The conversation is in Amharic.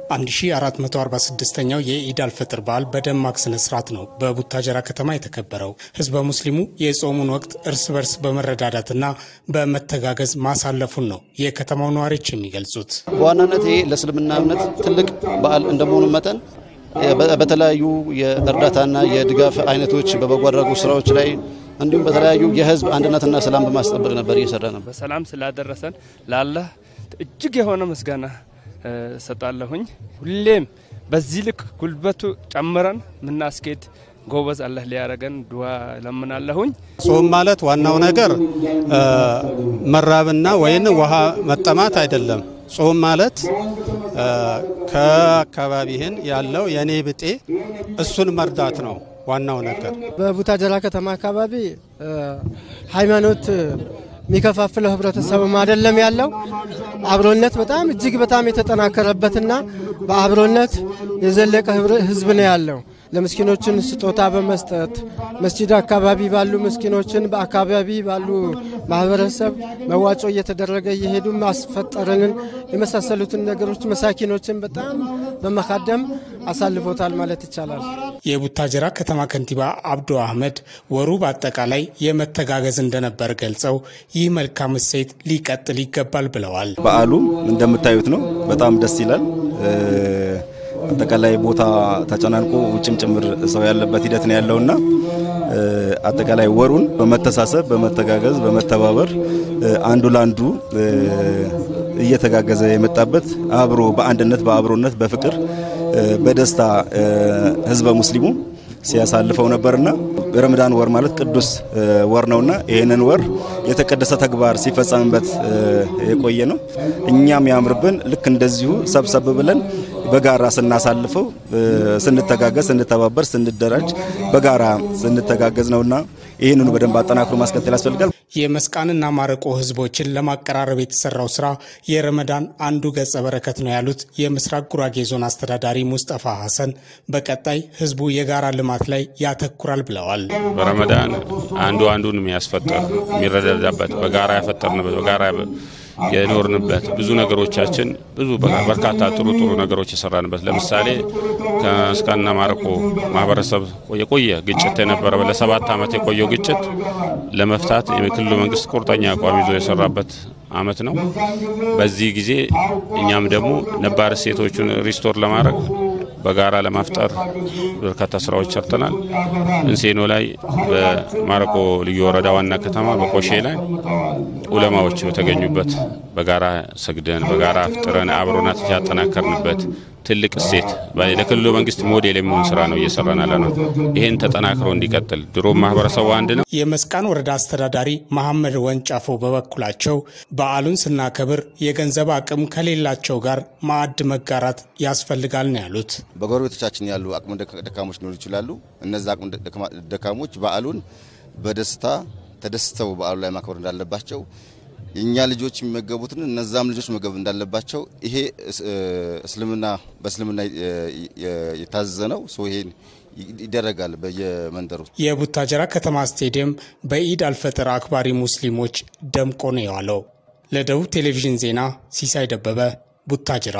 1446ኛው የኢድ አልፈጥር በዓል በደማቅ ስነ ስርዓት ነው በቡታጀራ ከተማ የተከበረው። ህዝበ ሙስሊሙ የጾሙን ወቅት እርስ በርስ በመረዳዳትና በመተጋገዝ ማሳለፉን ነው የከተማው ነዋሪዎች የሚገልጹት። በዋናነት ይሄ ለእስልምና እምነት ትልቅ በዓል እንደመሆኑ መጠን በተለያዩ የእርዳታና የድጋፍ አይነቶች በበጎ አድራጎት ስራዎች ላይ እንዲሁም በተለያዩ የህዝብ አንድነትና ሰላም በማስጠበቅ ነበር እየሰራ ነው። በሰላም ስላደረሰን ለአላህ እጅግ የሆነ ምስጋና ሰጣለሁኝ። ሁሌም በዚህ ልክ ጉልበቱ ጨምረን ምናስኬድ ጎበዝ አላህ ሊያረገን ዱዓ ለምናለሁኝ። ጾም ማለት ዋናው ነገር መራብና ወይን ውሃ መጠማት አይደለም። ጾም ማለት ከአካባቢህን ያለው የኔ ብጤ እሱን መርዳት ነው ዋናው ነገር። በቡታጀራ ከተማ አካባቢ ሃይማኖት የሚከፋፍለው ህብረተሰብ አይደለም ያለው። አብሮነት በጣም እጅግ በጣም የተጠናከረበትና በአብሮነት የዘለቀ ህዝብ ነው ያለው። ለምስኪኖችን ስጦታ በመስጠት መስጂድ አካባቢ ባሉ ምስኪኖችን በአካባቢ ባሉ ማህበረሰብ መዋጮ እየተደረገ እየሄዱ ማስፈጠረንን የመሳሰሉትን ነገሮች መሳኪኖችን በጣም በመካደም አሳልፎታል ማለት ይቻላል። የቡታጀራ ከተማ ከንቲባ አብዱ አህመድ ወሩ በአጠቃላይ የመተጋገዝ እንደነበር ገልጸው ይህ መልካም እሴት ሊቀጥል ይገባል ብለዋል። በዓሉ እንደምታዩት ነው፣ በጣም ደስ ይላል። አጠቃላይ ቦታ ተጨናንቆ ውጭም ጭምር ሰው ያለበት ሂደት ነው ያለውና አጠቃላይ ወሩን በመተሳሰብ በመተጋገዝ በመተባበር አንዱ ላንዱ እየተጋገዘ የመጣበት አብሮ በአንድነት በአብሮነት በፍቅር በደስታ ህዝበ ሙስሊሙ ሲያሳልፈው ነበርና ረመዳን ወር ማለት ቅዱስ ወር ነውና ይሄንን ወር የተቀደሰ ተግባር ሲፈጸምበት የቆየ ነው። እኛም ያምርብን ልክ እንደዚሁ ሰብሰብ ብለን በጋራ ስናሳልፈው ስንተጋገዝ ስንተባበር ስንደራጅ በጋራ ስንተጋገዝ ነውና ይሄንኑ በደንብ አጠናክሮ ማስቀጠል ያስፈልጋል። የመስቃንና ማረቆ ህዝቦችን ለማቀራረብ የተሰራው ስራ የረመዳን አንዱ ገጸ በረከት ነው ያሉት የምስራቅ ጉራጌ ዞን አስተዳዳሪ ሙስጠፋ ሐሰን በቀጣይ ህዝቡ የጋራ ልማት ላይ ያተኩራል ብለዋል። በረመዳን አንዱን የሚያስፈጥር የሚረዳዳበት በጋራ ያፈጠርንበት በጋራ የኖርንበት ብዙ ነገሮቻችን ብዙ በርካታ ጥሩ ነገሮች የሰራንበት ለምሳሌ ከመስቃንና ማረቆ ማህበረሰብ የቆየ ግጭት የነበረ ለ7 ዓመት የቆየው ግጭት ለመፍታት የክልሉ መንግስት ቁርጠኛ አቋም ይዞ የሰራበት አመት ነው። በዚህ ጊዜ እኛም ደግሞ ነባር ሴቶቹን ሪስቶር ለማድረግ በጋራ ለማፍጠር በርካታ ስራዎች ሰርተናል። እንሴኖ ላይ በማረቆ ልዩ ወረዳ ዋና ከተማ በቆሼ ላይ ዑለማዎች በተገኙበት በጋራ ሰግደን በጋራ ፍጥረን አብሮናት ያጠናከርንበት ትልቅ እሴት ለክልሉ መንግስት ሞዴል የሚሆን ስራ ነው እየሰራን ያለነው። ይሄን ተጠናክሮ እንዲቀጥል ድሮ ማህበረሰቡ አንድ ነው። የመስቃን ወረዳ አስተዳዳሪ መሐመድ ወንጫፎ በበኩላቸው በዓሉን ስናከብር የገንዘብ አቅም ከሌላቸው ጋር ማዕድ መጋራት ያስፈልጋል ነው ያሉት። በጎረቤቶቻችን ያሉ አቅመ ደካሞች ሊኖሩ ይችላሉ። እነዛ አቅመ ደካሞች በዓሉን በደስታ ተደስተው በዓሉ ላይ ማክበር እንዳለባቸው የኛ ልጆች የሚመገቡትን እነዛም ልጆች መገብ እንዳለባቸው ይሄ በእስልምና የታዘነው ሰው ይሄን ይደረጋል። በየመንደሩ የቡታጀራ ከተማ ስቴዲየም በኢድ አልፈጥር አክባሪ ሙስሊሞች ደምቆ ነው የዋለው። ለደቡብ ቴሌቪዥን ዜና ሲሳይ ደበበ ቡታጀራ።